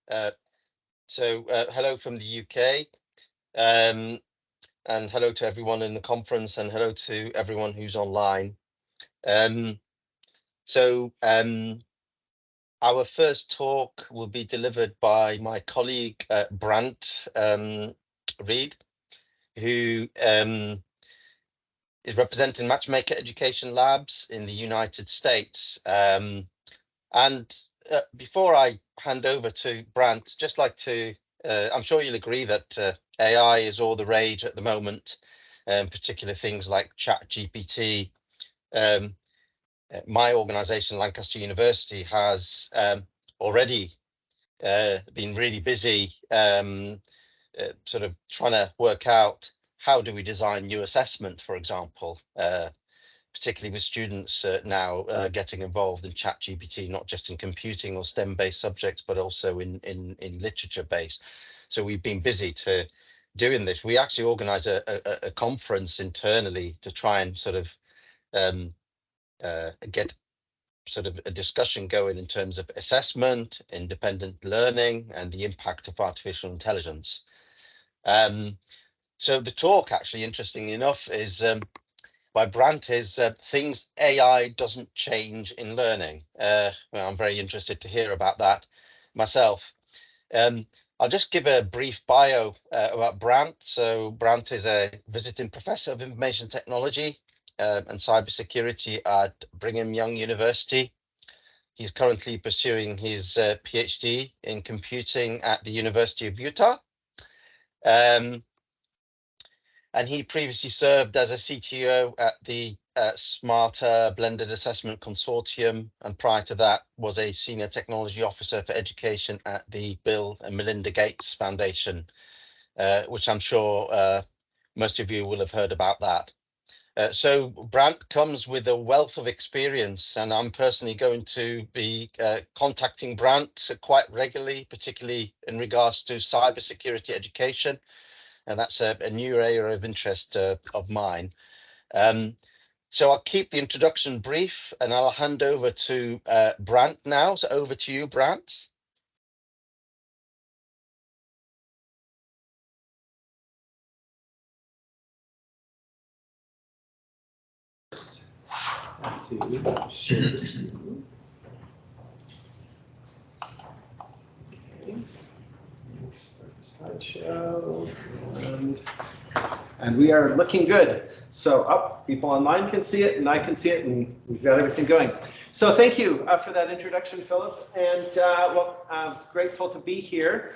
Hello from the UK, and hello to everyone in the conference, and hello to everyone who's online. Our first talk will be delivered by my colleague Brandt Redd, who is representing Matchmaker Education Labs in the United States. Before I hand over to Brandt, just like to, I'm sure you'll agree that AI is all the rage at the moment, particularly things like ChatGPT. My organization, Lancaster University, has already been really busy sort of trying to work out how do we design new assessment, for example, particularly with students now getting involved in ChatGPT, not just in computing or STEM-based subjects, but also in literature-based. So we've been busy doing this. We actually organize a conference internally to try and sort of get sort of a discussion going in terms of assessment, independent learning, and the impact of artificial intelligence. So the talk, actually, interestingly enough, is by Brandt, is things AI doesn't change in learning. Well, I'm very interested to hear about that myself. I'll just give a brief bio about Brandt. So Brandt is a visiting professor of information technology and cybersecurity at Brigham Young University. He's currently pursuing his PhD in computing at the University of Utah. And he previously served as a CTO at the Smarter Blended Assessment Consortium, and prior to that was a senior technology officer for education at the Bill and Melinda Gates Foundation, which I'm sure most of you will have heard about that. So Brandt comes with a wealth of experience, and I'm personally going to be contacting Brandt quite regularly, particularly in regards to cybersecurity education. And that's a new area of interest of mine. So I'll keep the introduction brief, and I'll hand over to Brandt now. So over to you, Brandt. Have to share the screen. Okay. Start the slideshow, and we are looking good. So people online can see it, and I can see it, and we've got everything going. So thank you for that introduction, Philip, and grateful to be here.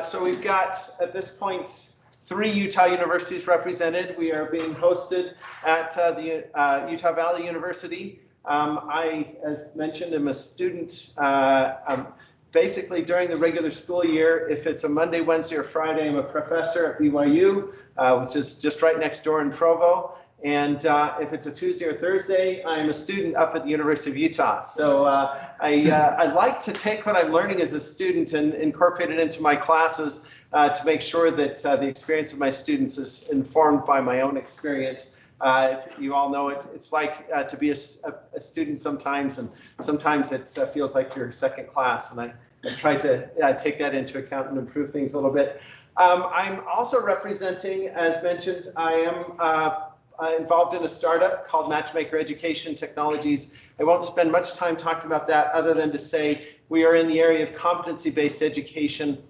So we've got, at this point, 3 Utah universities represented. We are being hosted at the Utah Valley University. I, as mentioned, am a student. Basically, during the regular school year, if it's a Monday, Wednesday, or Friday, I'm a professor at BYU, which is just right next door in Provo. And if it's a Tuesday or Thursday, I'm a student up at the University of Utah. So I like to take what I'm learning as a student and incorporate it into my classes to make sure that the experience of my students is informed by my own experience. If you all know it, it's like to be a student sometimes, and sometimes it feels like you're second class, and I try to take that into account and improve things a little bit. I'm also representing, as mentioned, I am involved in a startup called Matchmaker Education Technologies. I won't spend much time talking about that other than to say we are in the area of competency-based education,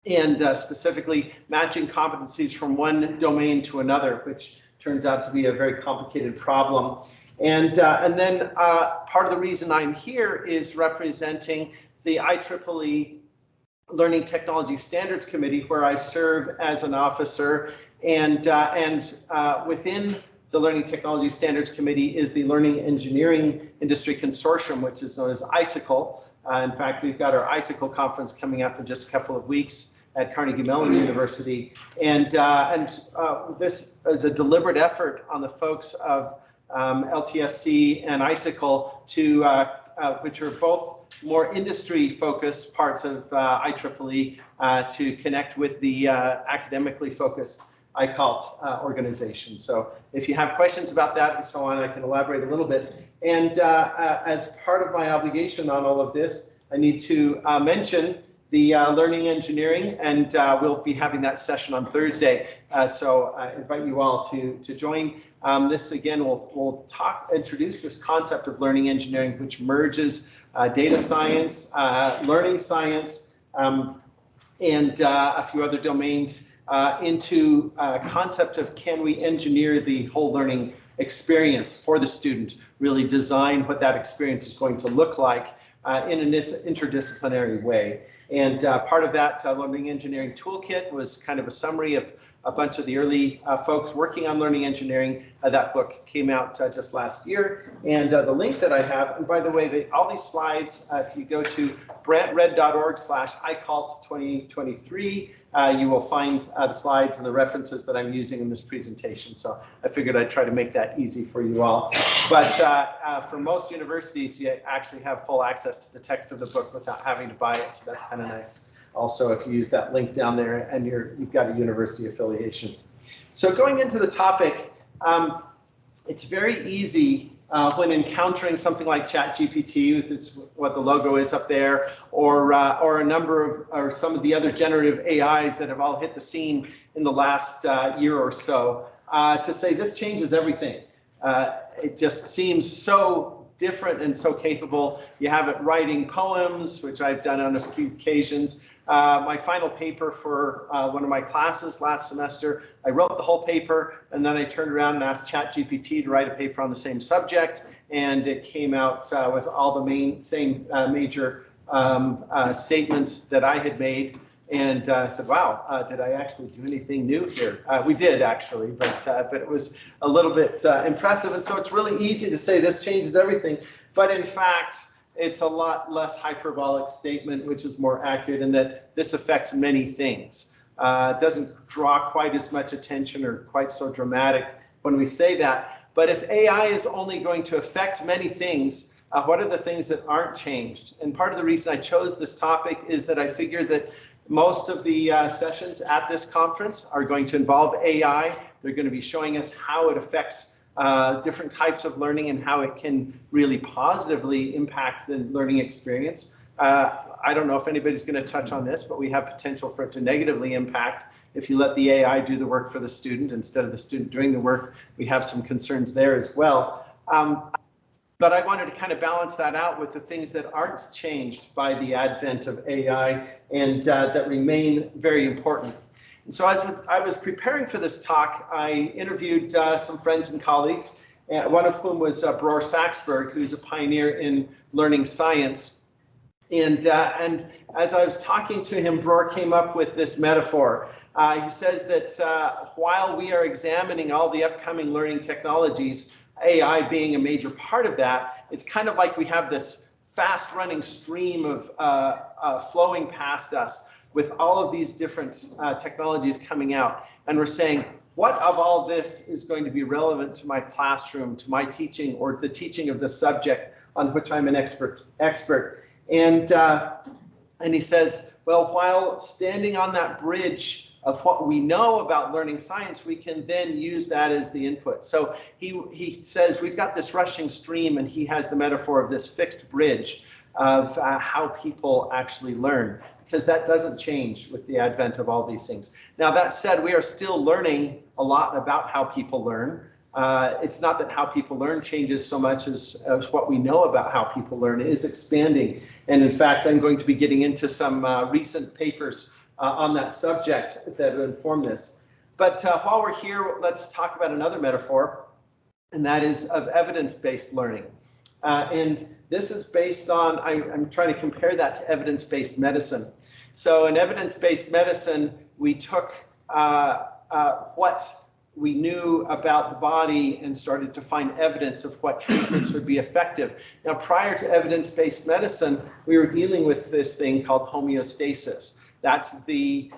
and specifically matching competencies from one domain to another, which turns out to be a very complicated problem. And then part of the reason I'm here is representing the IEEE Learning Technology Standards Committee, where I serve as an officer, and within the Learning Technology Standards Committee is the Learning Engineering Industry Consortium, which is known as ICALT. In fact, we've got our ICALT conference coming up in just a couple of weeks at Carnegie Mellon University, and this is a deliberate effort on the folks of LTSC and ICALT to, which are both more industry-focused parts of IEEE, to connect with the academically focused ICALT organization. So if you have questions about that and so on, I can elaborate a little bit. And as part of my obligation on all of this, I need to mention the learning engineering, and we'll be having that session on Thursday. So I invite you all to join. This again, we'll introduce this concept of learning engineering, which merges data science, learning science, and a few other domains into a concept of can we engineer the whole learning experience for the student, really design what that experience is going to look like in an interdisciplinary way. And part of that learning engineering toolkit was kind of a summary of a bunch of the early folks working on learning engineering. That book came out just last year. And the link that I have, and by the way, all these slides, if you go to brandtredd.org/ICALT 2023, you will find the slides and the references that I'm using in this presentation. So I figured I'd try to make that easy for you all. But for most universities, you actually have full access to the text of the book without having to buy it. So that's kind of nice. Also, if you use that link down there and you've got a university affiliation. So going into the topic, it's very easy when encountering something like ChatGPT, which is what the logo is up there, or a number of, or some of the other generative AIs that have all hit the scene in the last year or so, to say this changes everything. It just seems so different and so capable. You have it writing poems, which I've done on a few occasions. My final paper for one of my classes last semester, I wrote the whole paper and then I turned around and asked ChatGPT to write a paper on the same subject, and it came out with all the same major statements that I had made. And I said, wow, did I actually do anything new here? We did actually, but it was a little bit impressive. And so it's really easy to say this changes everything. But in fact, it's a lot less hyperbolic statement, which is more accurate in that this affects many things. It doesn't draw quite as much attention or quite so dramatic when we say that. But if AI is only going to affect many things, what are the things that aren't changed? And part of the reason I chose this topic is that I figure that most of the sessions at this conference are going to involve AI. They're going to be showing us how it affects different types of learning and how it can really positively impact the learning experience. I don't know if anybody's going to touch on this, but we have potential for it to negatively impact if you let the AI do the work for the student instead of the student doing the work. We have some concerns there as well. But I wanted to kind of balance that out with the things that aren't changed by the advent of AI and that remain very important. And so as I was preparing for this talk, I interviewed some friends and colleagues, one of whom was Bror Saxberg, who's a pioneer in learning science. And as I was talking to him, Bror came up with this metaphor. He says that while we are examining all the upcoming learning technologies, AI being a major part of that, it's kind of like we have this fast running stream of flowing past us with all of these different technologies coming out. And we're saying, what of all this is going to be relevant to my classroom, to my teaching, or the teaching of the subject on which I'm an expert? And he says, well, while standing on that bridge of what we know about learning science, we can then use that as the input. So he says we've got this rushing stream, and he has the metaphor of this fixed bridge of how people actually learn, because that doesn't change with the advent of all these things. Now, that said, we are still learning a lot about how people learn. It's not that how people learn changes so much as what we know about how people learn is expanding. And in fact, I'm going to be getting into some recent papers on that subject that will inform this. But while we're here, let's talk about another metaphor, and that is of evidence-based learning. And this is based on, I'm trying to compare that to evidence-based medicine. So in evidence-based medicine, we took what we knew about the body and started to find evidence of what treatments would be effective. Now, prior to evidence-based medicine, we were dealing with this thing called homeostasis. That's the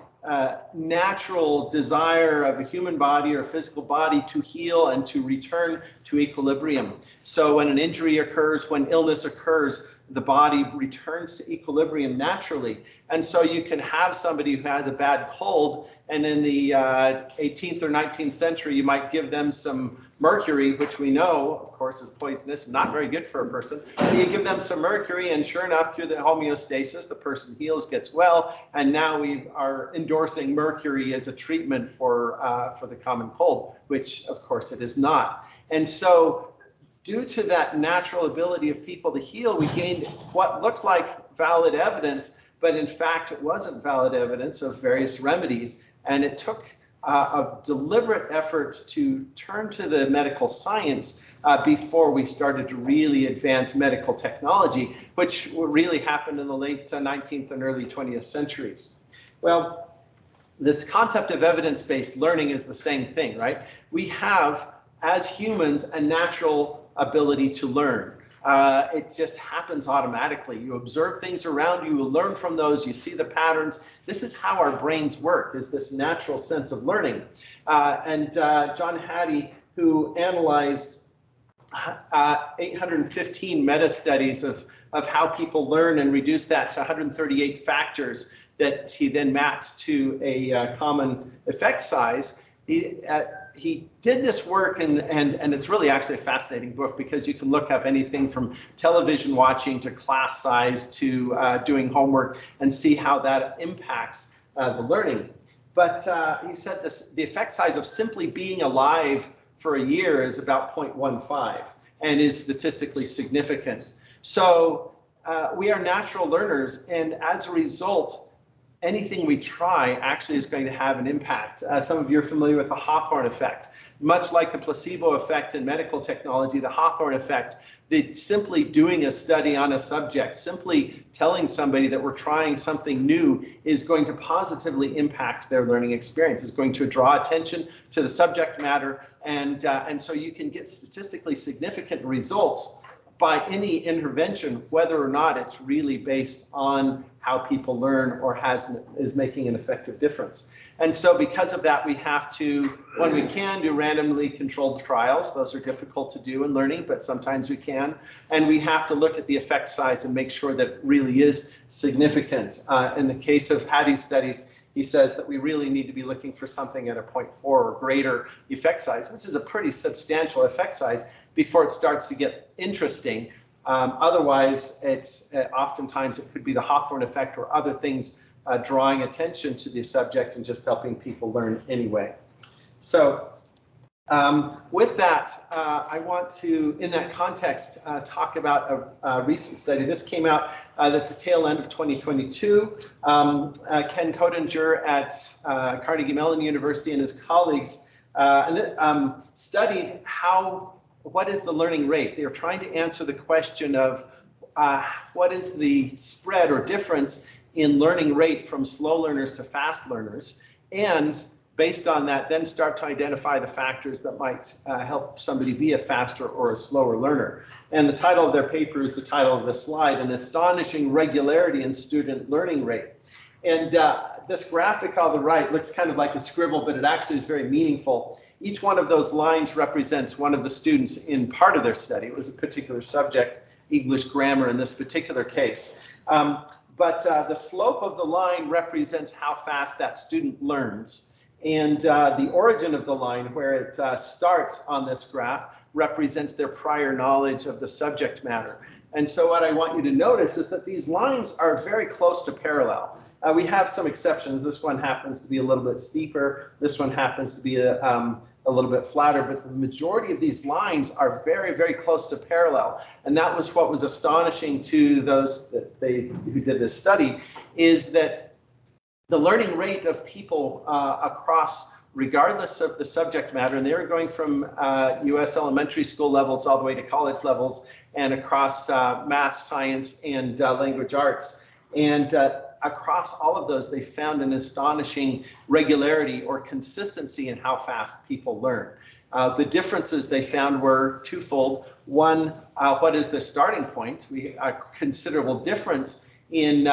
natural desire of a human body or physical body to heal and to return to equilibrium. So when an injury occurs, when illness occurs, the body returns to equilibrium naturally. And so you can have somebody who has a bad cold, and in the 18th or 19th century, you might give them some mercury, which we know, of course, is poisonous, not very good for a person. But you give them some mercury, and sure enough, through the homeostasis, the person heals, gets well, and now we are endorsing mercury as a treatment for the common cold, which, of course, it is not. And so, due to that natural ability of people to heal, we gained what looked like valid evidence, but in fact, it wasn't valid evidence of various remedies. And it took a deliberate effort to turn to the medical science before we started to really advance medical technology, which really happened in the late 19th and early 20th centuries. Well, this concept of evidence-based learning is the same thing, right? We have, as humans, a natural ability to learn. It just happens automatically. You observe things around you, you learn from those, you see the patterns. This is how our brains work, is this natural sense of learning. John Hattie, who analyzed 815 meta-studies of how people learn and reduced that to 138 factors that he then mapped to a common effect size. He did this work, and it's really actually a fascinating book, because you can look up anything from television watching to class size to doing homework and see how that impacts the learning. But he said the effect size of simply being alive for a year is about 0.15 and is statistically significant. So we are natural learners, and as a result, anything we try actually is going to have an impact. Some of you are familiar with the Hawthorne effect. Much like the placebo effect in medical technology, the Hawthorne effect, simply doing a study on a subject, simply telling somebody that we're trying something new is going to positively impact their learning experience, is going to draw attention to the subject matter, and so you can get statistically significant results by any intervention, whether or not it's really based on how people learn or is making an effective difference. And so because of that, we have to, when we can, do randomly controlled trials. Those are difficult to do in learning, but sometimes we can. And we have to look at the effect size and make sure that it really is significant. In the case of Hattie's studies, he says that we really need to be looking for something at a 0.4 or greater effect size, which is a pretty substantial effect size, before it starts to get interesting. Otherwise, it's oftentimes it could be the Hawthorne effect or other things drawing attention to the subject and just helping people learn anyway. So with that, I want to, in that context, talk about a recent study. This came out at the tail end of 2022. Ken Codinger at Carnegie Mellon University and his colleagues studied what is the learning rate. They are trying to answer the question of what is the spread or difference in learning rate from slow learners to fast learners, and based on that, then start to identify the factors that might help somebody be a faster or a slower learner. And the title of their paper is the title of the slide, An Astonishing Regularity in Student Learning Rate. And this graphic on the right looks kind of like a scribble, but it actually is very meaningful. Each one of those lines represents one of the students in part of their study. It was a particular subject, English grammar in this particular case. But the slope of the line represents how fast that student learns. And the origin of the line, where it starts on this graph, represents their prior knowledge of the subject matter. And so what I want you to notice is that these lines are very close to parallel. We have some exceptions. This one happens to be a little bit steeper. This one happens to be a little bit flatter, but the majority of these lines are very, very close to parallel. And that was what was astonishing to those who did this study, is that the learning rate of people across, regardless of the subject matter, and they were going from US elementary school levels all the way to college levels, and across math, science, and language arts. And across all of those, they found an astonishing regularity or consistency in how fast people learn. The differences they found were twofold. One, what is the starting point? We a considerable difference in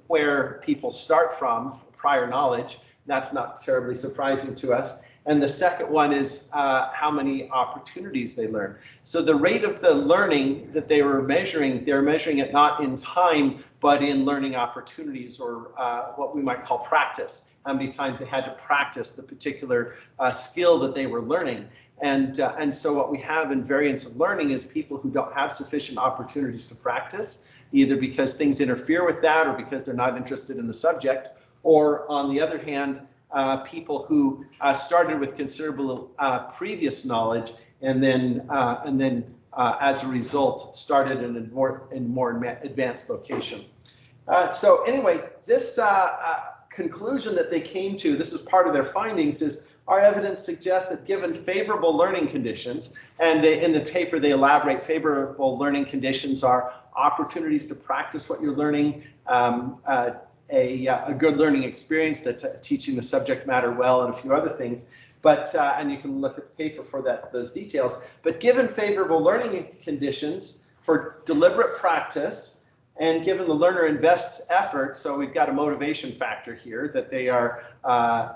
where people start from, prior knowledge. That's not terribly surprising to us. And the second one is how many opportunities they learn. So the rate of the learning that they were measuring, they're measuring it not in time, but in learning opportunities, or what we might call practice. How many times they had to practice the particular skill that they were learning. And so what we have in variance of learning is people who don't have sufficient opportunities to practice, either because things interfere with that or because they're not interested in the subject, or on the other hand, people who started with considerable previous knowledge and then as a result started in a more advanced location. So anyway, this conclusion that they came to, this is part of their findings, is our evidence suggests that given favorable learning conditions, and in the paper they elaborate, favorable learning conditions are opportunities to practice what you're learning, a good learning experience that's teaching the subject matter well, and a few other things. But and you can look at the paper for those details. But given favorable learning conditions for deliberate practice, and given the learner invests effort, so we've got a motivation factor here that they are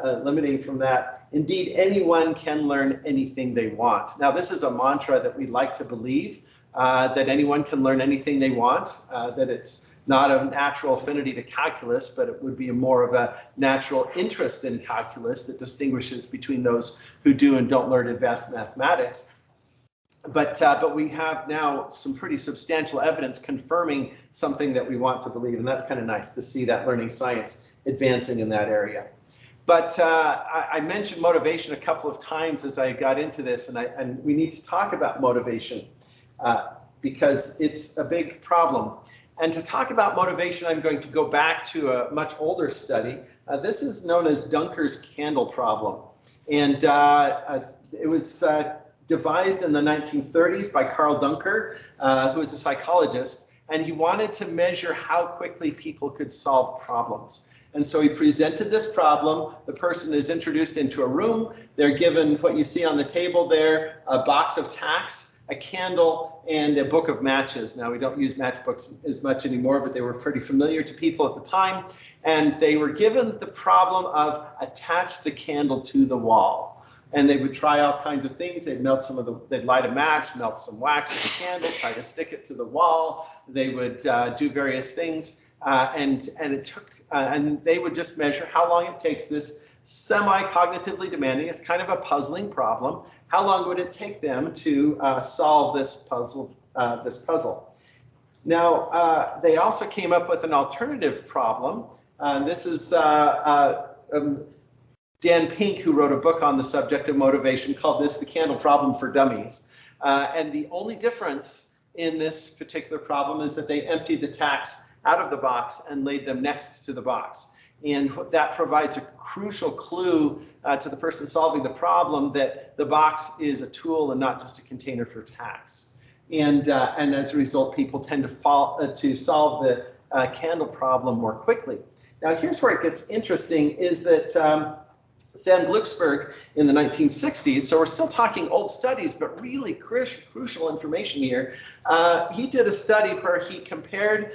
eliminating from that. Indeed, anyone can learn anything they want. Now, this is a mantra that we like to believe, that anyone can learn anything they want, that it's not a natural affinity to calculus, but it would be more of a natural interest in calculus that distinguishes between those who do and don't learn advanced mathematics. But we have now some pretty substantial evidence confirming something that we want to believe, and that's kind of nice to see that learning science advancing in that area. But I mentioned motivation a couple of times as I got into this, and we need to talk about motivation because it's a big problem. And to talk about motivation, I'm going to go back to a much older study. This is known as Dunker's candle problem, and it was devised in the 1930s by Carl Dunker, who was a psychologist, and he wanted to measure how quickly people could solve problems. And so he presented this problem. The person is introduced into a room. They're given what you see on the table there, a box of tacks, a candle, and a book of matches. Now, we don't use matchbooks as much anymore, but they were pretty familiar to people at the time. And they were given the problem of attach the candle to the wall. And they would try all kinds of things. They'd they'd light a match, melt some wax in the candle, try to stick it to the wall. They would do various things, and they would just measure how long it takes this semi-cognitively demanding. It's kind of a puzzling problem. How long would it take them to solve this puzzle? Now, they also came up with an alternative problem. This is Dan Pink, who wrote a book on the subject of motivation, called this The Candle Problem for Dummies. And the only difference in this particular problem is that they emptied the tacks out of the box and laid them next to the box. And that provides a crucial clue to the person solving the problem that the box is a tool and not just a container for tacks. And as a result, people tend to solve the candle problem more quickly. Now, here's where it gets interesting, is that Sam Glucksberg in the 1960s, so we're still talking old studies, but really crucial information here. He did a study where he compared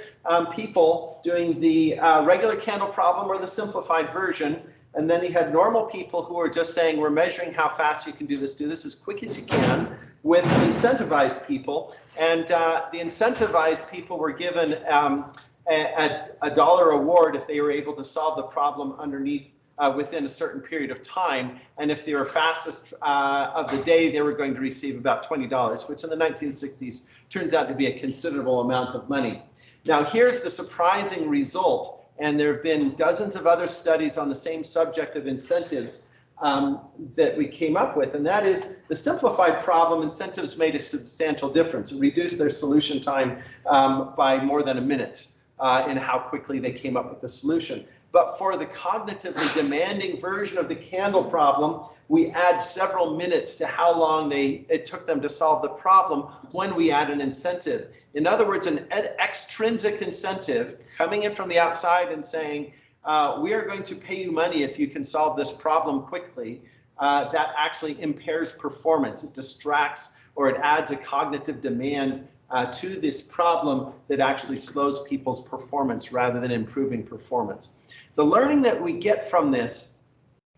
people doing the regular candle problem or the simplified version, and then he had normal people who were just saying, we're measuring how fast you can do this as quick as you can, with incentivized people. And the incentivized people were given a $1 reward if they were able to solve the problem within a certain period of time. And if they were fastest of the day, they were going to receive about $20, which in the 1960s turns out to be a considerable amount of money. Now, here's the surprising result. And there have been dozens of other studies on the same subject of incentives that we came up with. And that is the simplified problem incentives made a substantial difference. It reduced their solution time by more than a minute in how quickly they came up with the solution. But for the cognitively demanding version of the candle problem, we add several minutes to how long it took them to solve the problem when we add an incentive. In other words, an extrinsic incentive coming in from the outside and saying, we are going to pay you money if you can solve this problem quickly, that actually impairs performance. It distracts, or it adds a cognitive demand to this problem that actually slows people's performance rather than improving performance. The learning that we get from this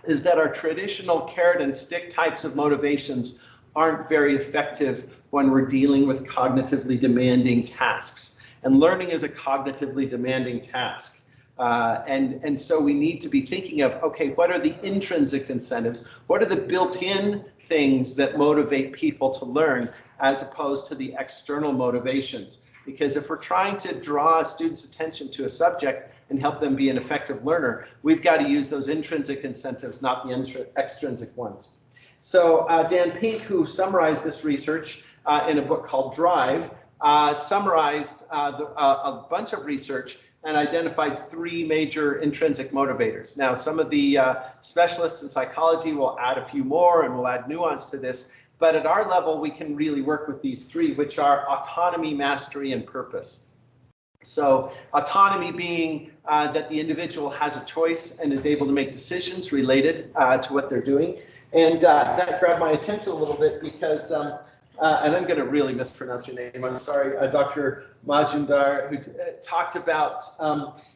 is that our traditional carrot and stick types of motivations aren't very effective when we're dealing with cognitively demanding tasks. And learning is a cognitively demanding task. And so we need to be thinking of, okay, what are the intrinsic incentives? What are the built-in things that motivate people to learn as opposed to the external motivations? Because if we're trying to draw a student's attention to a subject and help them be an effective learner, we've got to use those intrinsic incentives, not the extrinsic ones. So Dan Pink, who summarized this research in a book called Drive, summarized a bunch of research and identified 3 major intrinsic motivators. Now, some of the specialists in psychology will add a few more and will add nuance to this, but at our level, we can really work with these 3, which are autonomy, mastery, and purpose. So autonomy being that the individual has a choice and is able to make decisions related to what they're doing. And that grabbed my attention a little bit because, and I'm going to really mispronounce your name, I'm sorry, Dr. Majumdar, who talked about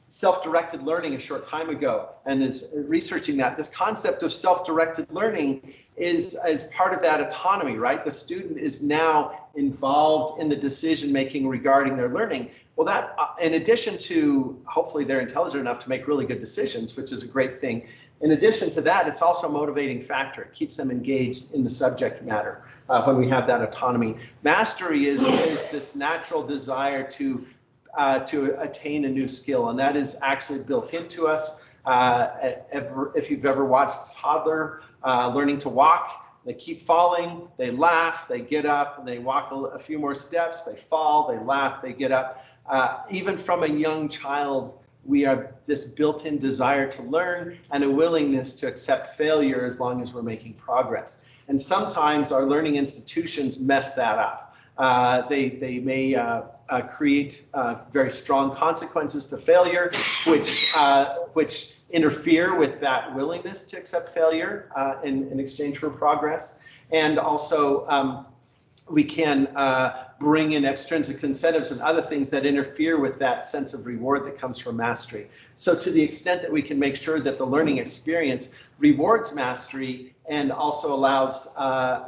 self-directed learning a short time ago and is researching that. This concept of self-directed learning is as part of that autonomy, right? The student is now involved in the decision-making regarding their learning. Well, that, in addition to, hopefully they're intelligent enough to make really good decisions, which is a great thing. In addition to that, it's also a motivating factor. It keeps them engaged in the subject matter when we have that autonomy. Mastery is this natural desire to attain a new skill, and that is actually built into us. If you've ever watched a toddler learning to walk, they keep falling, they laugh, they get up, and they walk a few more steps, they fall, they laugh, they get up. Even from a young child, we have this built-in desire to learn and a willingness to accept failure as long as we're making progress. And sometimes our learning institutions mess that up. They may create very strong consequences to failure, which interfere with that willingness to accept failure in exchange for progress. And also we can bring in extrinsic incentives and other things that interfere with that sense of reward that comes from mastery. So to the extent that we can make sure that the learning experience rewards mastery and also allows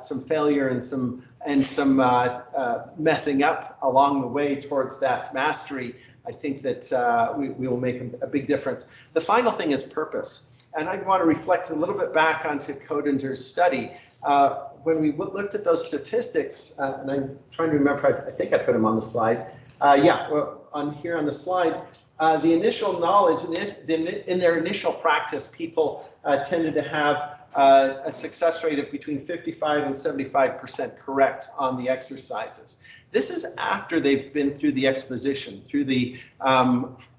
some failure and some messing up along the way towards that mastery, I think that we will make a big difference. The final thing is purpose. And I want to reflect a little bit back onto Codinger's study. When we looked at those statistics, and I'm trying to remember, I think I put them on the slide. Yeah, well, on here on the slide, the initial knowledge, in their initial practice, people tended to have a success rate of between 55 and 75% correct on the exercises. This is after they've been through the exposition, through the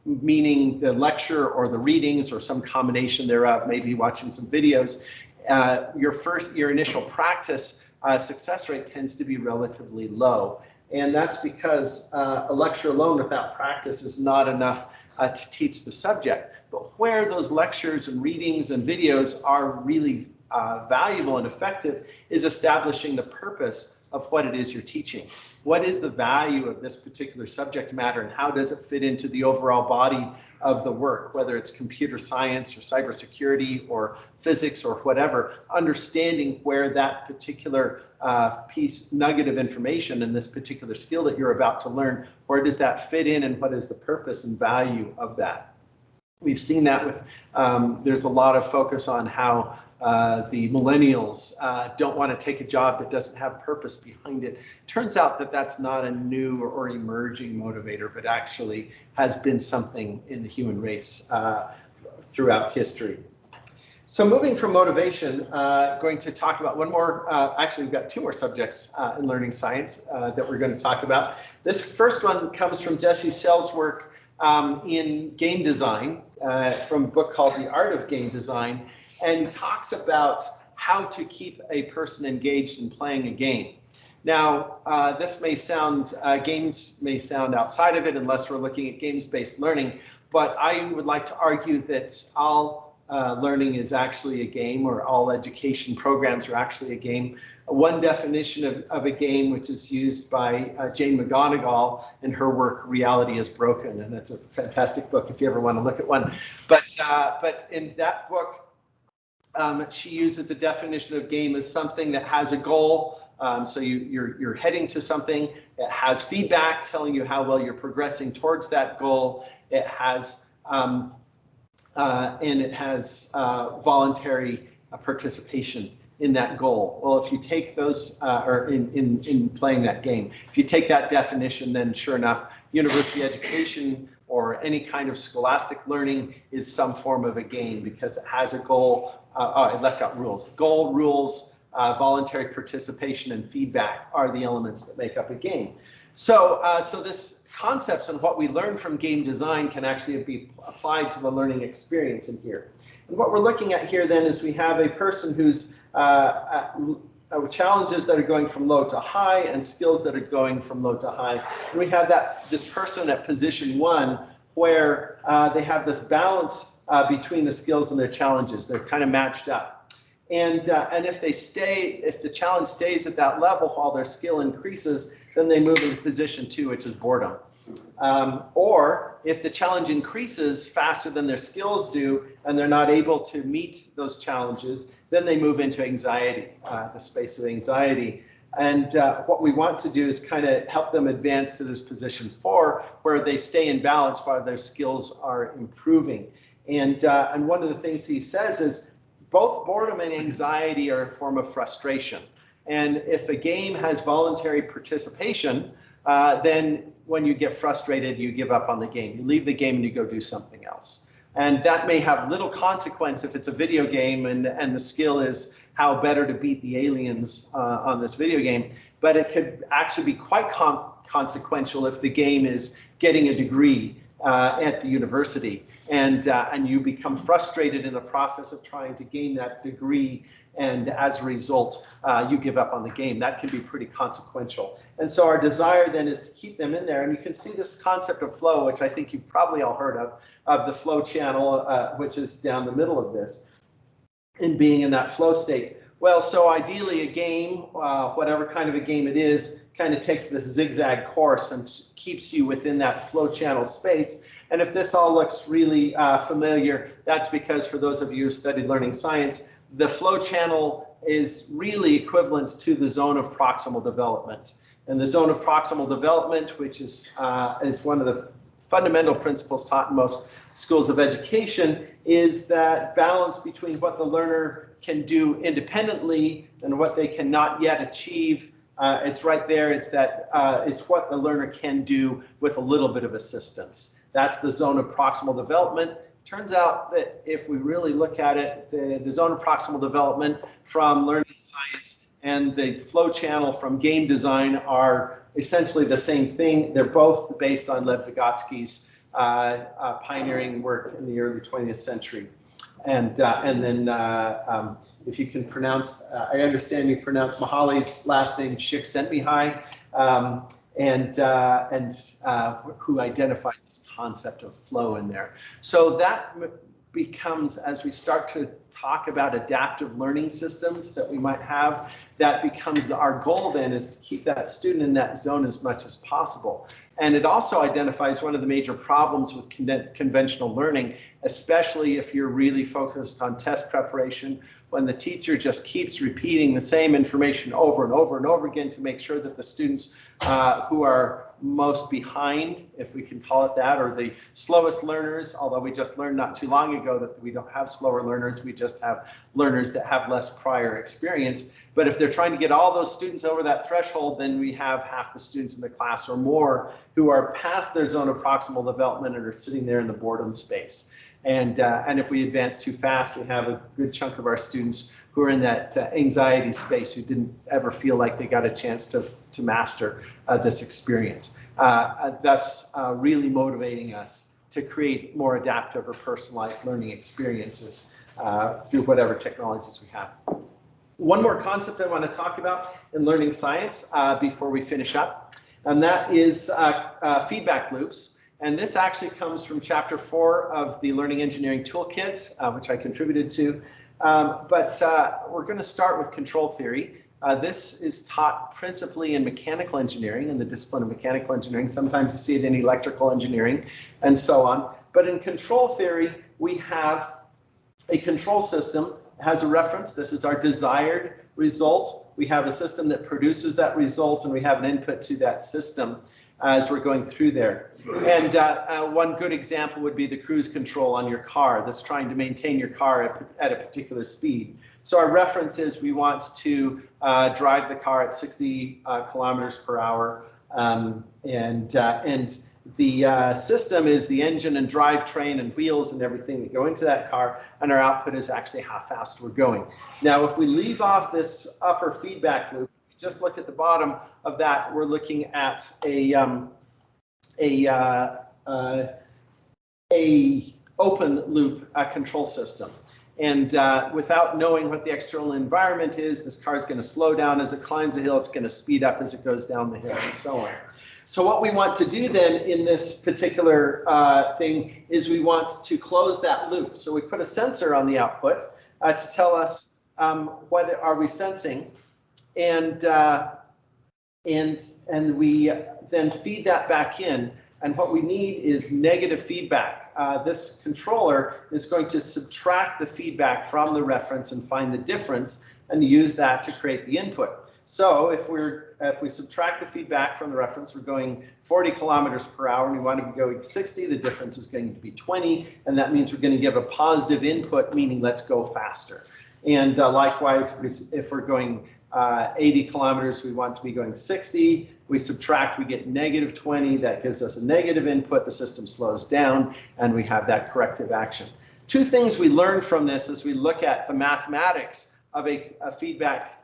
meaning the lecture or the readings or some combination thereof, maybe watching some videos. Your initial practice success rate tends to be relatively low. And that's because a lecture alone without practice is not enough to teach the subject. But where those lectures and readings and videos are really valuable and effective is establishing the purpose of what it is you're teaching. What is the value of this particular subject matter and how does it fit into the overall body of the work, whether it's computer science or cybersecurity or physics or whatever, understanding where that particular nugget of information and this particular skill that you're about to learn, where does that fit in and what is the purpose and value of that? We've seen that with, there's a lot of focus on how the millennials don't want to take a job that doesn't have purpose behind it. Turns out that that's not a new or emerging motivator, but actually has been something in the human race throughout history. So moving from motivation, going to talk about one more, actually we've got 2 more subjects in learning science that we're going to talk about. This first one comes from Jesse Sell's work in game design from a book called The Art of Game Design. And talks about how to keep a person engaged in playing a game. Now, this may sound, games may sound outside of it unless we're looking at games-based learning, but I would like to argue that all learning is actually a game, or all education programs are actually a game. One definition of a game, which is used by Jane McGonigal in her work, Reality is Broken, and that's a fantastic book if you ever want to look at one. But in that book, She uses the definition of game as something that has a goal. So you're heading to something. It has feedback telling you how well you're progressing towards that goal. It has voluntary participation in that goal. Well, if you take those, or in playing that game, if you take that definition, then sure enough, university education or any kind of scholastic learning is some form of a game because it has a goal. I left out rules. Goal, rules, voluntary participation, and feedback are the elements that make up a game. So, this concepts and what we learn from game design can actually be applied to the learning experience in here. And what we're looking at here then is we have a person who's challenges that are going from low to high and skills that are going from low to high. And we have this person at position 1 where they have this balance between the skills and their challenges. They're kind of matched up. And if the challenge stays at that level while their skill increases, then they move into position 2, which is boredom. Or if the challenge increases faster than their skills do and they're not able to meet those challenges, then they move into anxiety, the space of anxiety. And what we want to do is kind of help them advance to this position 4, where they stay in balance while their skills are improving. And one of the things he says is both boredom and anxiety are a form of frustration. And if a game has voluntary participation, then when you get frustrated, you give up on the game. You leave the game and you go do something else. And that may have little consequence if it's a video game and the skill is how better to beat the aliens on this video game. But it could actually be quite consequential if the game is getting a degree at the university and you become frustrated in the process of trying to gain that degree. And as a result, you give up on the game. That can be pretty consequential. And so our desire then is to keep them in there. And you can see this concept of flow, which I think you've probably all heard of the flow channel, which is down the middle of this, in being in that flow state. Well, so ideally a game, whatever kind of a game it is, kind of takes this zigzag course and keeps you within that flow channel space. And if this all looks really familiar, that's because for those of you who studied learning science, the flow channel is really equivalent to the zone of proximal development. And the zone of proximal development, which is one of the fundamental principles taught in most schools of education, is that balance between what the learner can do independently and what they cannot yet achieve. It's right there. It's that it's what the learner can do with a little bit of assistance. That's the zone of proximal development. Turns out that if we really look at it, the zone of proximal development from learning science and the flow channel from game design are essentially the same thing. They're both based on Lev Vygotsky's pioneering work in the early 20th century. And then if you can pronounce, I understand you pronounce Mahali's last name Csikszentmihalyi, who identified this concept of flow in there. So that becomes, as we start to talk about adaptive learning systems that we might have, that becomes our goal then is to keep that student in that zone as much as possible. And it also identifies one of the major problems with conventional learning, especially if you're really focused on test preparation, when the teacher just keeps repeating the same information over and over and over again to make sure that the students who are most behind, if we can call it that, or the slowest learners, although we just learned not too long ago that we don't have slower learners, we just have learners that have less prior experience. But if they're trying to get all those students over that threshold, then we have half the students in the class or more who are past their zone of proximal development and are sitting there in the boredom space. And if we advance too fast, we have a good chunk of our students who are in that anxiety space, who didn't ever feel like they got a chance to master this experience. Thus really motivating us to create more adaptive or personalized learning experiences through whatever technologies we have. One more concept I want to talk about in learning science before we finish up, and that is feedback loops. And this actually comes from chapter 4 of the Learning Engineering Toolkit, which I contributed to. But we're going to start with control theory. This is taught principally in mechanical engineering, in the discipline of mechanical engineering. Sometimes you see it in electrical engineering and so on. But in control theory, we have a control system has a reference. This is our desired result. We have a system that produces that result, and we have an input to that system as we're going through there. And one good example would be the cruise control on your car that's trying to maintain your car at a particular speed. So our reference is we want to drive the car at 60 kilometers per hour, and the system is the engine and drivetrain and wheels and everything that go into that car, and our output is actually how fast we're going. Now, if we leave off this upper feedback loop, just look at the bottom of that, we're looking at a open loop control system. And without knowing what the external environment is, this car is going to slow down as it climbs a hill, it's going to speed up as it goes down the hill, and so on. So what we want to do then in this particular thing is we want to close that loop. So we put a sensor on the output to tell us what are we sensing, and we then feed that back in. And what we need is negative feedback. This controller is going to subtract the feedback from the reference and find the difference and use that to create the input. So if we subtract the feedback from the reference, we're going 40 kilometers per hour and we want to be going 60, the difference is going to be 20, and that means we're going to give a positive input, meaning let's go faster. And likewise, if we're going 80 kilometers, we want to be going 60. We subtract, we get negative 20. That gives us a negative input. The system slows down, and we have that corrective action. Two things we learned from this as we look at the mathematics of a feedback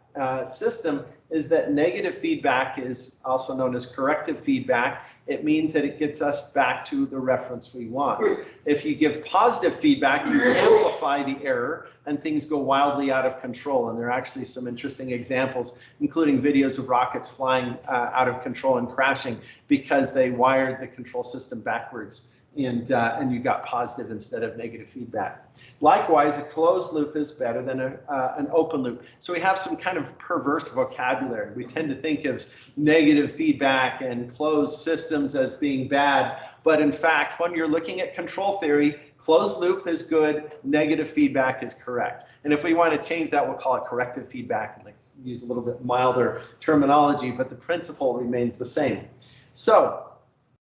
system is that negative feedback is also known as corrective feedback. It means that it gets us back to the reference we want. If you give positive feedback, you amplify the error and things go wildly out of control. And there are actually some interesting examples, including videos of rockets flying out of control and crashing because they wired the control system backwards, and you got positive instead of negative feedback. Likewise, a closed loop is better than an open loop. So we have some kind of perverse vocabulary. We tend to think of negative feedback and closed systems as being bad. But in fact, when you're looking at control theory, closed loop is good, negative feedback is correct. And if we want to change that, we'll call it corrective feedback. And let's use a little bit milder terminology, but the principle remains the same. So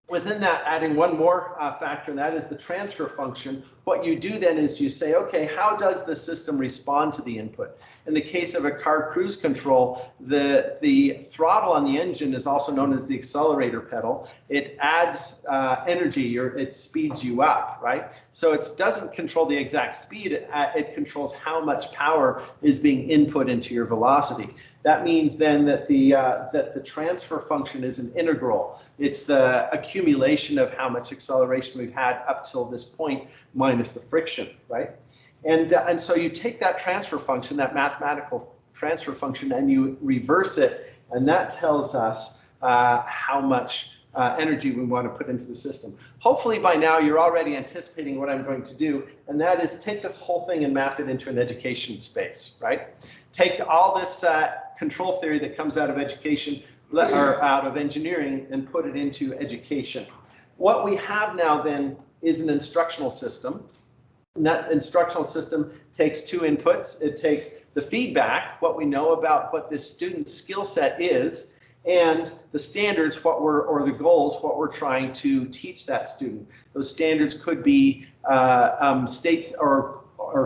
within that, adding one more factor, and that is the transfer function. What you do then is you say, okay, how does the system respond to the input? In the case of a car cruise control, the throttle on the engine is also known as the accelerator pedal. It adds energy, or it speeds you up, right? So it doesn't control the exact speed, it controls how much power is being input into your velocity. That means then that the transfer function is an integral. It's the accumulation of how much acceleration we've had up till this point minus the friction, right? And so you take that transfer function, that mathematical transfer function, and you reverse it, and that tells us how much energy we want to put into the system. Hopefully by now you're already anticipating what I'm going to do, and that is take this whole thing and map it into an education space, right? Take all this control theory that comes out of education, or out of engineering, and put it into education. What we have now then is an instructional system. And that instructional system takes two inputs. It takes the feedback, what we know about what this student's skill set is, and the standards, or the goals, what we're trying to teach that student. Those standards could be state or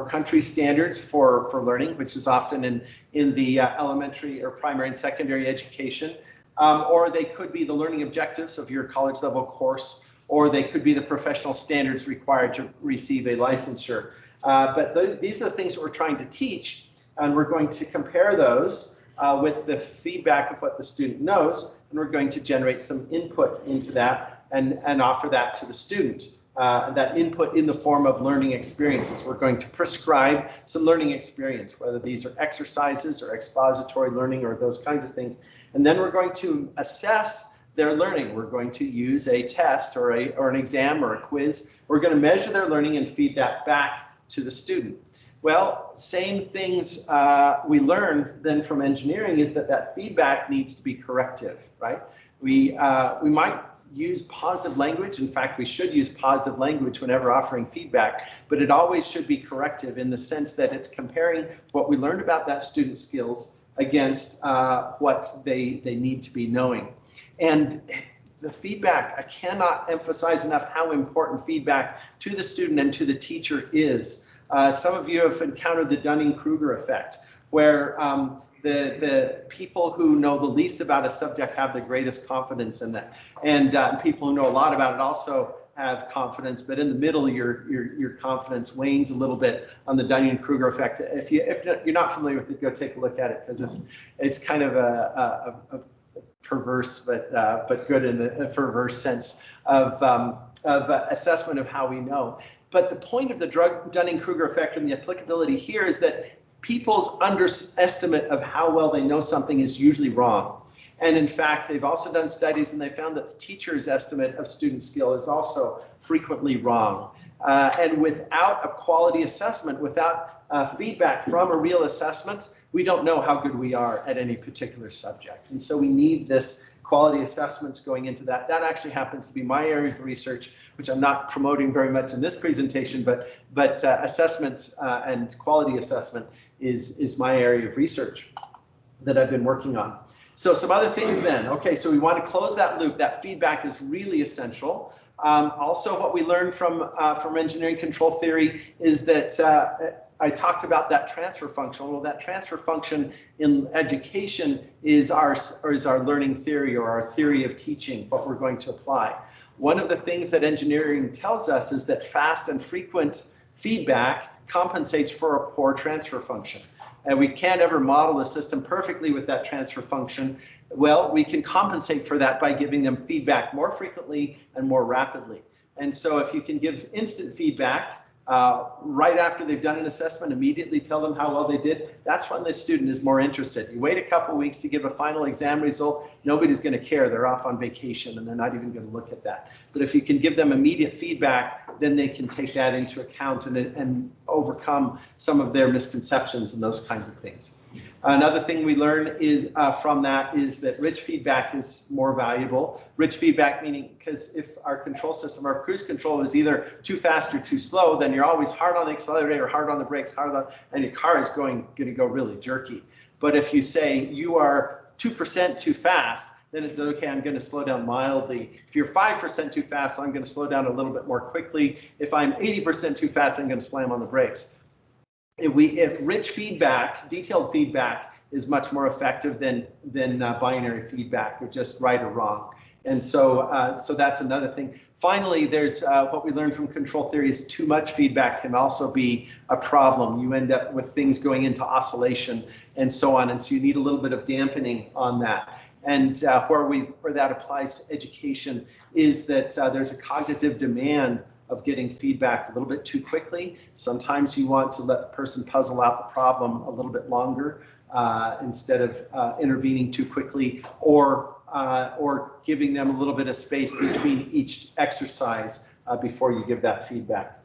country standards for learning, which is often in the elementary or primary and secondary education, or they could be the learning objectives of your college level course, or they could be the professional standards required to receive a licensure. But these are the things that we're trying to teach, and we're going to compare those with the feedback of what the student knows, and we're going to generate some input into that and offer that to the student. That input in the form of learning experiences. We're going to prescribe some learning experience, whether these are exercises or expository learning or those kinds of things. And then we're going to assess their learning. We're going to use a test or an exam or a quiz. We're going to measure their learning and feed that back to the student. Well, same things we learned then from engineering is that feedback needs to be corrective, right? We might use positive language. In fact, we should use positive language whenever offering feedback, but it always should be corrective in the sense that it's comparing what we learned about that student's skills against what they need to be knowing. And the feedback, I cannot emphasize enough how important feedback to the student and to the teacher is. Some of you have encountered the Dunning-Kruger effect, where the people who know the least about a subject have the greatest confidence in that, and people who know a lot about it also have confidence, but in the middle, your confidence wanes a little bit on the Dunning-Kruger effect. If you're not familiar with it, go take a look at it, because it's kind of a perverse, but good in a perverse sense of assessment of how we know. But the point of the Dunning-Kruger effect and the applicability here is that people's underestimate of how well they know something is usually wrong. And in fact, they've also done studies and they found that the teacher's estimate of student skill is also frequently wrong. And without a quality assessment, without feedback from a real assessment, we don't know how good we are at any particular subject. And so we need this quality assessments going into that. That actually happens to be my area of research, which I'm not promoting very much in this presentation, but assessment and quality assessment is my area of research that I've been working on. So some other things then. Okay, so we want to close that loop. That feedback is really essential. Also, what we learned from engineering control theory is that I talked about that transfer function. Well, that transfer function in education is our learning theory, or our theory of teaching, what we're going to apply. One of the things that engineering tells us is that fast and frequent feedback compensates for a poor transfer function. And we can't ever model the system perfectly with that transfer function. Well, we can compensate for that by giving them feedback more frequently and more rapidly. And so if you can give instant feedback right after they've done an assessment, immediately tell them how well they did, that's when the student is more interested. You wait a couple weeks to give a final exam result, nobody's going to care. They're off on vacation and they're not even going to look at that. But if you can give them immediate feedback, then they can take that into account and overcome some of their misconceptions and those kinds of things. Another thing we learn is from that is that rich feedback is more valuable. Rich feedback meaning, because if our control system, our cruise control is either too fast or too slow, then you're always hard on the accelerator, hard on the brakes, and your car is going to go really jerky. But if you say you are 2% too fast, then it's okay, I'm going to slow down mildly. If you're 5% too fast, I'm going to slow down a little bit more quickly. If I'm 80% too fast, I'm going to slam on the brakes. If rich feedback, detailed feedback, is much more effective than binary feedback, or just right or wrong. And so so that's another thing. Finally, there's what we learned from control theory is too much feedback can also be a problem. You end up with things going into oscillation and so on. And so you need a little bit of dampening on that. And where that applies to education is that there's a cognitive demand of getting feedback a little bit too quickly. Sometimes you want to let the person puzzle out the problem a little bit longer instead of intervening too quickly, or giving them a little bit of space between each exercise before you give that feedback.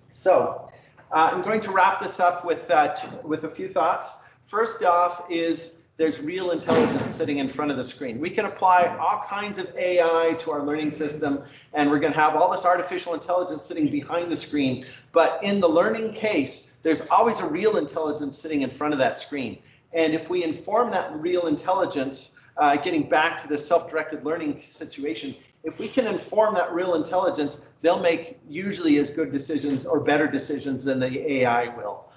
So I'm going to wrap this up with a few thoughts. First off is there's real intelligence sitting in front of the screen. We can apply all kinds of AI to our learning system, and we're going to have all this artificial intelligence sitting behind the screen. But in the learning case, there's always a real intelligence sitting in front of that screen. And if we inform that real intelligence, getting back to the self-directed learning situation, if we can inform that real intelligence, they'll make usually as good decisions or better decisions than the AI will.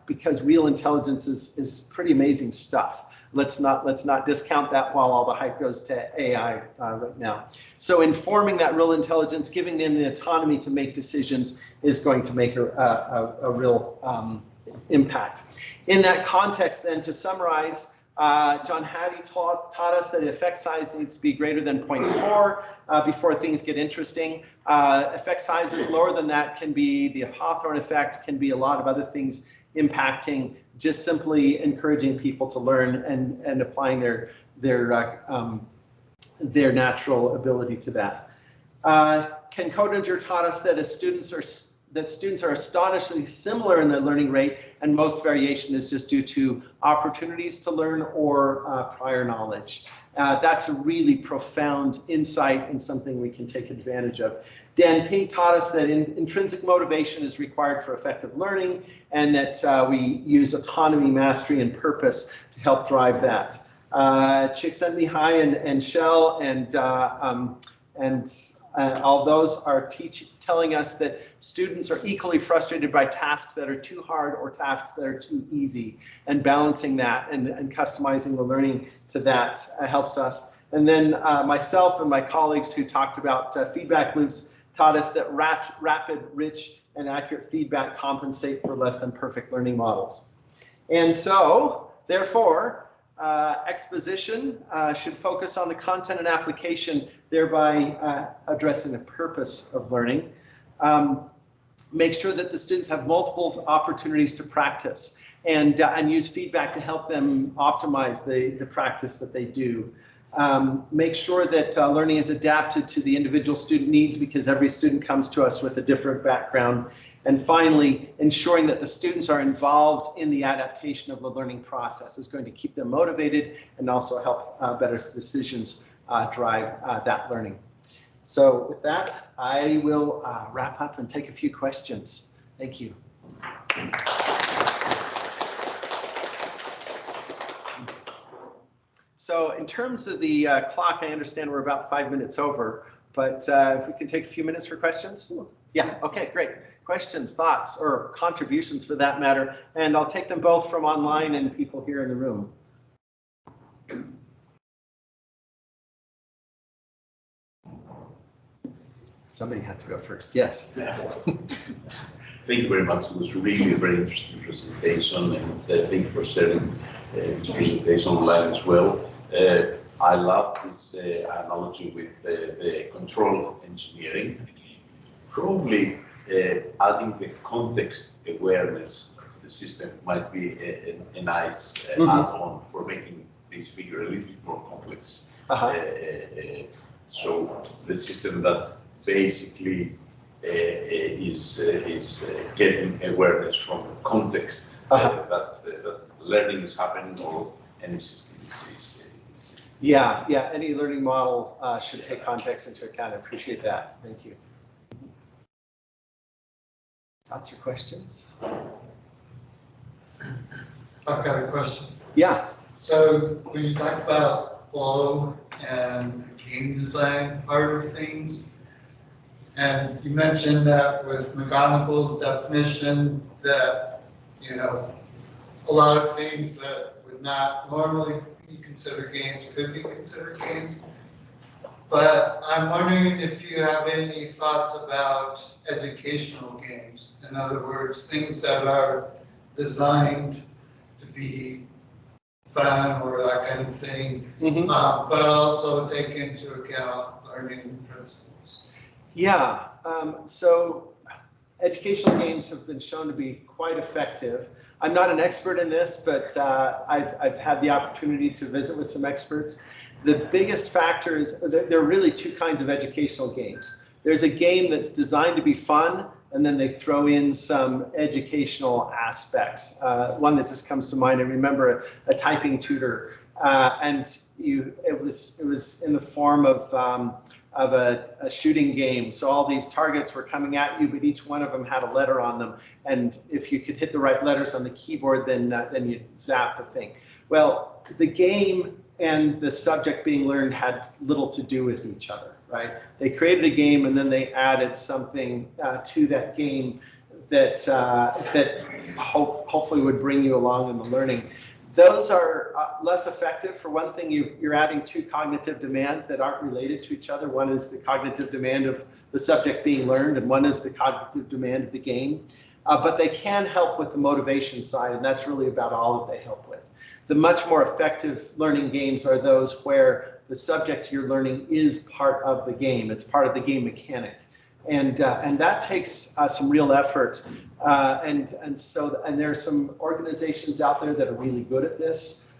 Because real intelligence is pretty amazing stuff. Let's not discount that while all the hype goes to AI right now. So informing that real intelligence, giving them the autonomy to make decisions is going to make a real impact. In that context, then, to summarize, John Hattie taught us that effect size needs to be greater than 0.4 before things get interesting. Effect sizes lower than that can be the Hawthorne effect, can be a lot of other things impacting just simply encouraging people to learn and applying their natural ability to that. Ken Codinger taught us that students are astonishingly similar in their learning rate, and most variation is just due to opportunities to learn or prior knowledge. That's a really profound insight and something we can take advantage of. Dan Pink taught us that intrinsic motivation is required for effective learning, and that we use autonomy, mastery, and purpose to help drive that. Csikszentmihalyi and Shell and all those are telling us that students are equally frustrated by tasks that are too hard or tasks that are too easy, and balancing that and customizing the learning to that helps us. And then myself and my colleagues who talked about feedback loops taught us that rapid, rich, and accurate feedback compensate for less than perfect learning models. And so, therefore, exposition should focus on the content and application, thereby addressing the purpose of learning. Make sure that the students have multiple opportunities to practice, and use feedback to help them optimize the practice that they do. Make sure that learning is adapted to the individual student needs, because every student comes to us with a different background. And finally, ensuring that the students are involved in the adaptation of the learning process is going to keep them motivated and also help better decisions drive that learning. So with that, I will wrap up and take a few questions. Thank you. So in terms of the clock, I understand we're about 5 minutes over, but if we can take a few minutes for questions. Yeah, okay, great. Questions, thoughts, or contributions for that matter, and I'll take them both from online and people here in the room. Somebody has to go first. Yes. Thank you very much. It was really a very interesting presentation, and thank you for sharing this presentation online as well. I love this analogy with the control engineering. Probably adding the context awareness to the system might be a nice add-on for making this figure a little bit more complex. So the system that basically is getting awareness from the context that learning is happening, or any system is. Yeah, any learning model should take context into account. I appreciate that. Thank you. Thoughts or questions? I've got a question. Yeah. So when you talk about flow and the game design part of things, and you mentioned that with McGonagall's definition that, you know, a lot of things that would not normally be considered games could be considered games. But I'm wondering if you have any thoughts about educational games. In other words, things that are designed to be fun or that kind of thing, but also take into account learning principles. Yeah, so educational games have been shown to be quite effective. I'm not an expert in this, but I've had the opportunity to visit with some experts. The biggest factor is there are really two kinds of educational games. There's a game that's designed to be fun, and then they throw in some educational aspects. One that just comes to mind, I remember a typing tutor, and it was in the form of a shooting game. So all these targets were coming at you, but each one of them had a letter on them. And if you could hit the right letters on the keyboard, then you'd zap the thing. Well, the game and the subject being learned had little to do with each other, right? They created a game and then they added something to that game that hopefully would bring you along in the learning. Those are less effective. For one thing, you're adding two cognitive demands that aren't related to each other. One is the cognitive demand of the subject being learned, and one is the cognitive demand of the game. But they can help with the motivation side, and that's really about all that they help with. The much more effective learning games are those where the subject you're learning is part of the game. It's part of the game mechanic. And that takes some real effort. And there are some organizations out there that are really good at this,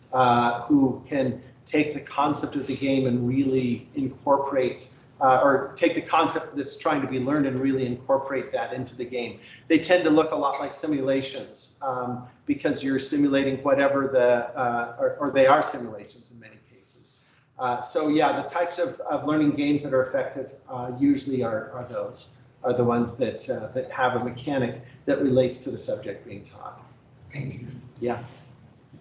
who can take the concept of the game and really incorporate, or take the concept that's trying to be learned and really incorporate that into the game. They tend to look a lot like simulations, because you're simulating whatever or they are simulations in many cases. So yeah, the types of learning games that are effective usually are the ones that that have a mechanic that relates to the subject being taught. Thank you. Yeah.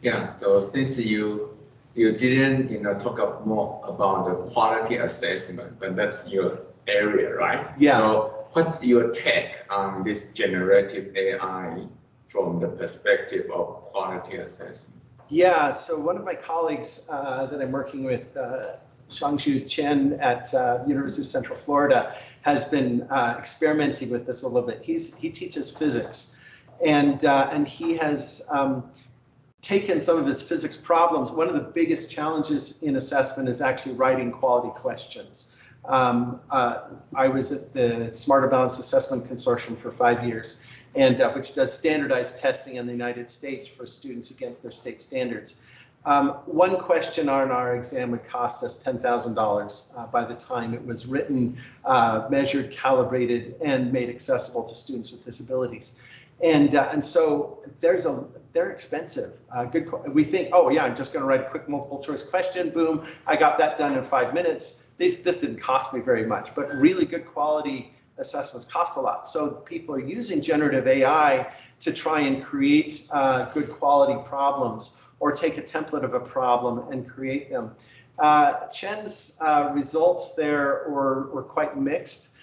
Yeah. So since you didn't talk more about the quality assessment, but that's your area, right? Yeah. So what's your take on this generative AI from the perspective of quality assessment? Yeah, so one of my colleagues that I'm working with, Shangshu Chen at University of Central Florida, has been experimenting with this a little bit. He teaches physics, and he has taken some of his physics problems. One of the biggest challenges in assessment is actually writing quality questions. I was at the Smarter Balanced Assessment Consortium for 5 years, and which does standardized testing in the United States for students against their state standards. One question on our exam would cost us $10,000 by the time it was written, measured, calibrated, and made accessible to students with disabilities. And so they're expensive. We think, oh yeah, I'm just going to write a quick multiple choice question. Boom, I got that done in 5 minutes. This didn't cost me very much, but really good quality assessments cost a lot. So people are using generative AI to try and create good quality problems, or take a template of a problem and create them. Chen's results there were quite mixed.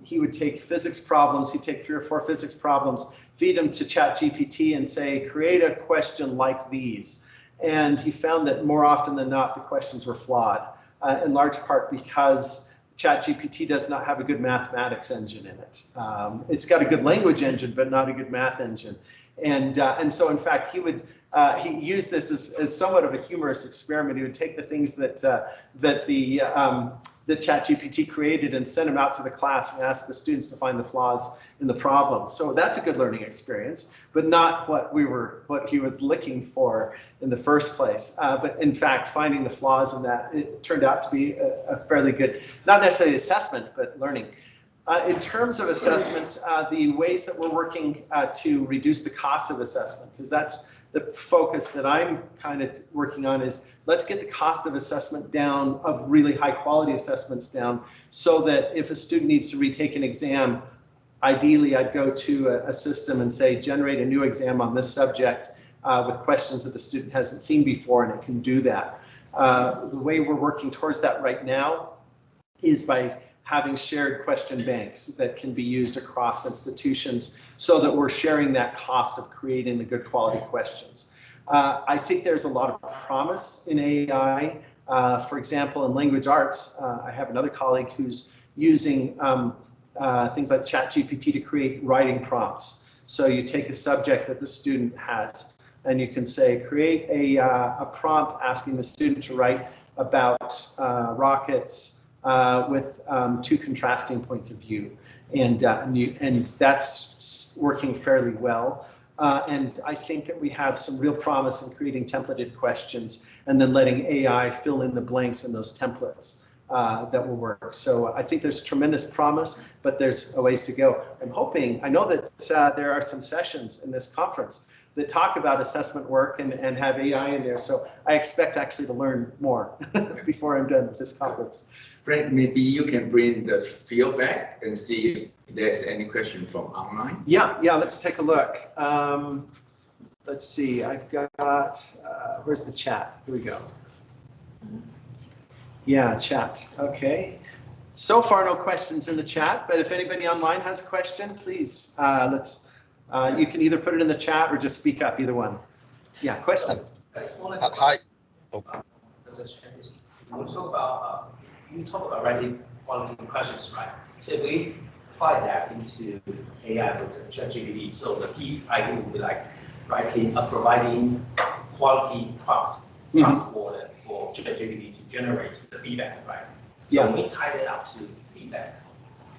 He would take physics problems, he'd take 3 or 4 physics problems, feed them to ChatGPT and say, create a question like these. And he found that more often than not, the questions were flawed, in large part because ChatGPT does not have a good mathematics engine in it. It's got a good language engine, but not a good math engine. And so in fact, he used this as somewhat of a humorous experiment. He would take the things that ChatGPT created and send them out to the class and ask the students to find the flaws in the problem. So that's a good learning experience, but not what he was looking for in the first place. But in fact, finding the flaws in that, it turned out to be a fairly good, not necessarily assessment, but learning. In terms of assessment, the ways that we're working to reduce the cost of assessment, because that's the focus that I'm kind of working on, is let's get the cost of assessment down, of really high quality assessments down, so that if a student needs to retake an exam, ideally I'd go to a system and say, generate a new exam on this subject with questions that the student hasn't seen before, and it can do that. The way we're working towards that right now is by having shared question banks that can be used across institutions, so that we're sharing that cost of creating the good quality questions. I think there's a lot of promise in AI. For example, in language arts, I have another colleague who's using things like ChatGPT to create writing prompts. So you take a subject that the student has, and you can say, create a prompt asking the student to write about rockets with 2 contrasting points of view, and that's working fairly well. And I think that we have some real promise in creating templated questions and then letting AI fill in the blanks in those templates that will work. So I think there's tremendous promise, but there's a ways to go. I know that there are some sessions in this conference that talk about assessment work and have AI in there. So I expect actually to learn more before I'm done with this conference. Brent, maybe you can bring the feedback and see if there's any question from online. Yeah, let's take a look. Let's see, I've got, where's the chat? Here we go. Yeah, chat, okay. So far, no questions in the chat, but if anybody online has a question, please, you can either put it in the chat or just speak up, either one. Yeah, question. Hi. Oh. You talk about writing quality questions, right? So if we apply that into AI with ChatGPT, so the key idea would be like providing quality prompt for ChatGPT to generate the feedback, right? Yeah. So when we tie that up to feedback,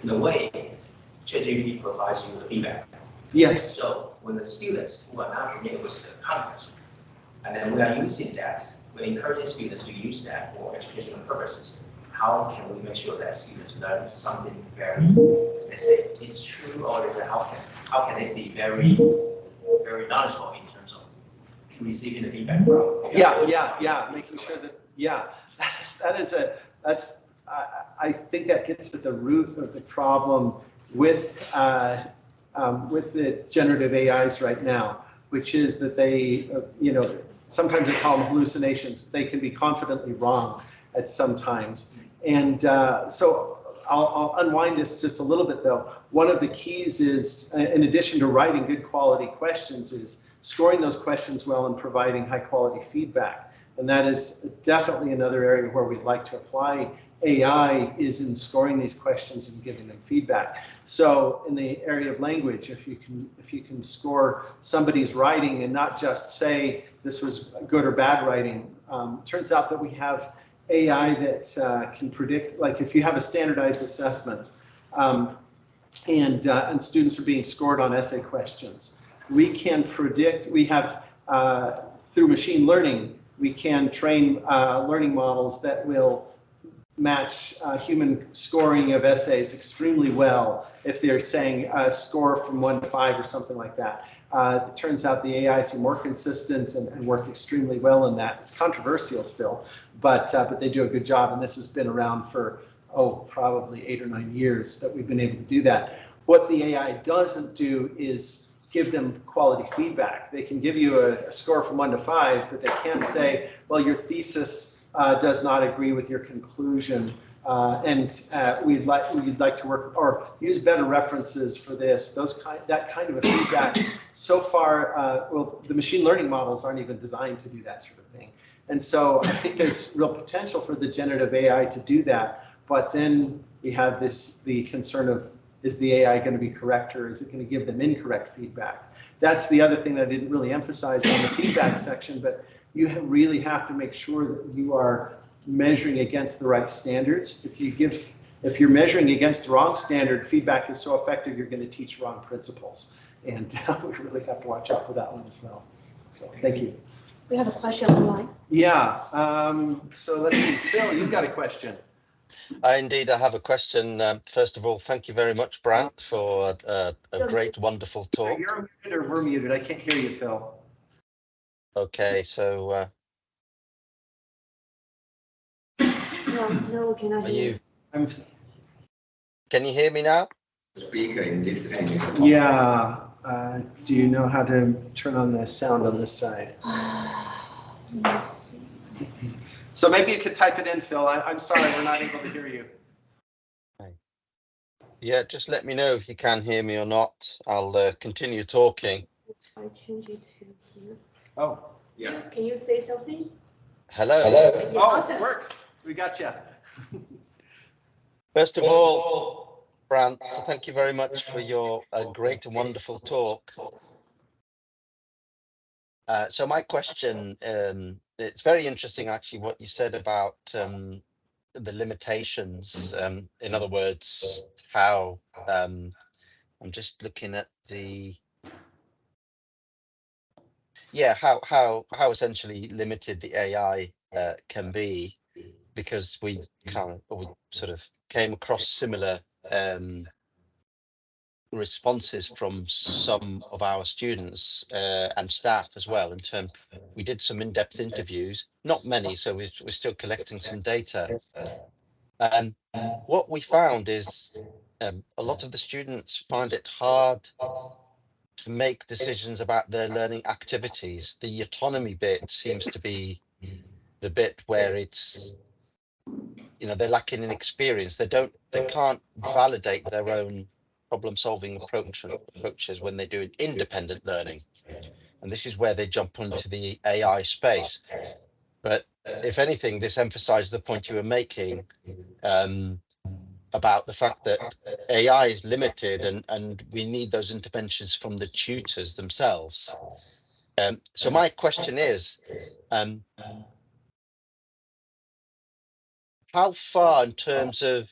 in a way, ChatGPT provides you the feedback. Yes. So when the students who are not familiar with the context, and then we are using that, we're encouraging students to use that for educational purposes. How can we make sure that students learn something very, let's say, it's true, or is it, how can it be very knowledgeable in terms of receiving the feedback from? Yeah, making sure that, I think that gets at the root of the problem with the generative AIs right now, which is that they, sometimes they call them hallucinations. They can be confidently wrong at some times. And so I'll unwind this just a little bit though. One of the keys is, in addition to writing good quality questions, is scoring those questions well and providing high quality feedback. And that is definitely another area where we'd like to apply AI, is in scoring these questions and giving them feedback. So in the area of language, if you can score somebody's writing and not just say this was good or bad writing, turns out that we have AI that can predict, like if you have a standardized assessment and students are being scored on essay questions, we can predict, we have through machine learning, we can train learning models that will match human scoring of essays extremely well if they're saying a score from 1 to 5 or something like that. It turns out the AIs are more consistent and work extremely well in that. It's controversial still, but they do a good job, and this has been around for, probably 8 or 9 years that we've been able to do that. What the AI doesn't do is give them quality feedback. They can give you a score from 1 to 5, but they can't say, well, your thesis does not agree with your conclusion, and we'd like to work or use better references for this. That kind of a feedback. So far, well, the machine learning models aren't even designed to do that sort of thing. And so I think there's real potential for the generative AI to do that. But then we have the concern of, is the AI going to be correct, or is it going to give them incorrect feedback? That's the other thing that I didn't really emphasize on the feedback section, but you really have to make sure that you are measuring against the right standards. If you're measuring against the wrong standard, feedback is so effective, you're going to teach wrong principles. And we really have to watch out for that one as well. So thank you. We have a question online. Yeah, so let's see, Phil, you've got a question. Indeed, I have a question. First of all, thank you very much, Brandt, for a great, wonderful talk. You're muted or we're muted. I can't hear you, Phil. Okay, so No, we cannot hear you. Can you hear me now? Speaker in this end. Yeah. Do you know how to turn on the sound on this side? Let's see. So maybe you could type it in, Phil. I'm sorry, we're not able to hear you. Yeah, just let me know if you can hear me or not. I'll continue talking. I change it to here. Oh, Yeah. Can you say something? Hello. Yeah, oh, awesome. it works. We got you. First of all, Brandt, thank you very much for your great and wonderful talk. So my question, it's very interesting actually what you said about the limitations. In other words, how I'm just looking at the how essentially limited the AI can be, because we sort of came across similar responses from some of our students and staff as well. We did some in-depth interviews, not many, so we're still collecting some data. What we found is a lot of the students find it hard to make decisions about their learning activities. The autonomy bit seems to be the bit where it's, they're lacking in experience. They can't validate their own problem-solving approaches when they're doing independent learning, and this is where they jump onto the AI space. But if anything, this emphasized the point you were making about the fact that AI is limited, and we need those interventions from the tutors themselves. So my question is, how far in terms of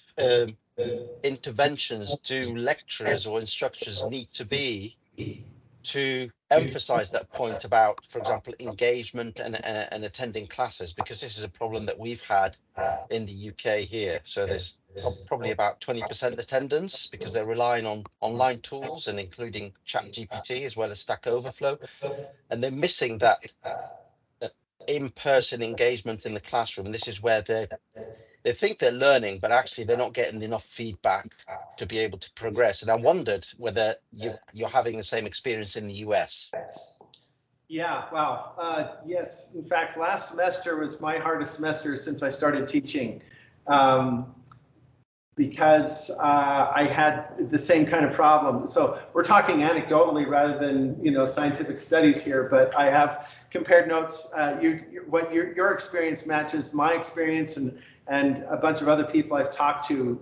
interventions do lecturers or instructors need to be to emphasize that point about, for example, engagement and attending classes? Because this is a problem that we've had in the UK here. So there's probably about 20% attendance because they're relying on online tools and including ChatGPT as well as Stack Overflow, and they're missing that in-person engagement in the classroom. And this is where they think they're learning, but actually they're not getting enough feedback to be able to progress. And I wondered whether you're having the same experience in the US. Yeah, wow. Yes, in fact, last semester was my hardest semester since I started teaching, because I had the same kind of problem. So we're talking anecdotally rather than, you know, scientific studies here, but I have compared notes. What your experience matches my experience and a bunch of other people I've talked to.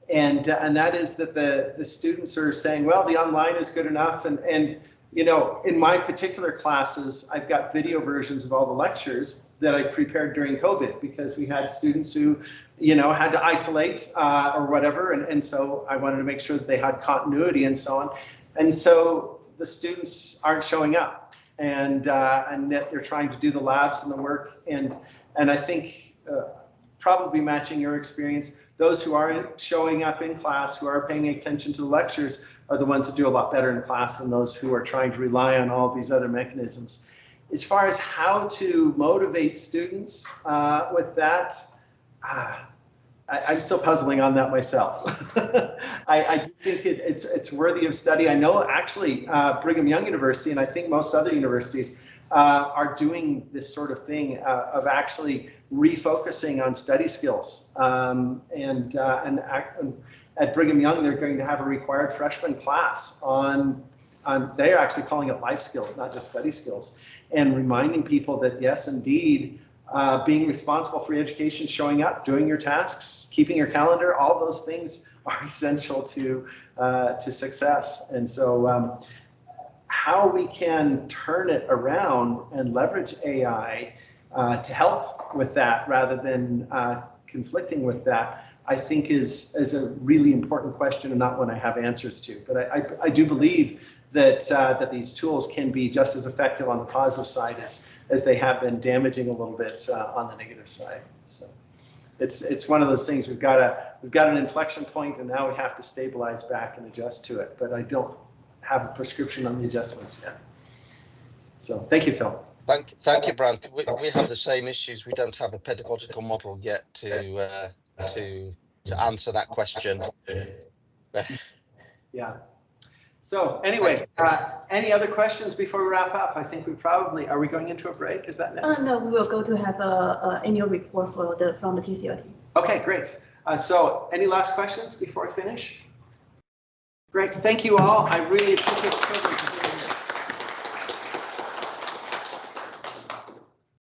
And that is that the students are saying, well, the online is good enough. And you know, in my particular classes, I've got video versions of all the lectures that I prepared during COVID, because we had students who, you know, had to isolate or whatever. And so I wanted to make sure that they had continuity and so on. And so the students aren't showing up, and that they're trying to do the labs and the work. And I think probably matching your experience, those who are showing up in class, who are paying attention to the lectures, are the ones that do a lot better in class than those who are trying to rely on all these other mechanisms. As far as how to motivate students with that, I'm still puzzling on that myself. I do think it's worthy of study. I know actually Brigham Young University, and I think most other universities, are doing this sort of thing of actually refocusing on study skills. At Brigham Young, they're going to have a required freshman class on they're actually calling it life skills, not just study skills, and reminding people that yes, indeed, being responsible for your education, showing up, doing your tasks, keeping your calendar, all those things are essential to success. And so how we can turn it around and leverage AI to help with that rather than conflicting with that, I think is a really important question, and not one I have answers to. But I do believe that these tools can be just as effective on the positive side as they have been damaging a little bit on the negative side. So it's one of those things. We've got an inflection point, and now we have to stabilize back and adjust to it. But I don't have a prescription on the adjustments yet. So thank you, Phil. Thank you, Brandt. We have the same issues. We don't have a pedagogical model yet to answer that question. Yeah. So anyway, any other questions before we wrap up? I think are we going into a break? Is that next? No, we will go to have a annual report from the TCLT. Okay, great. So any last questions before I finish? Great, thank you all. I really appreciate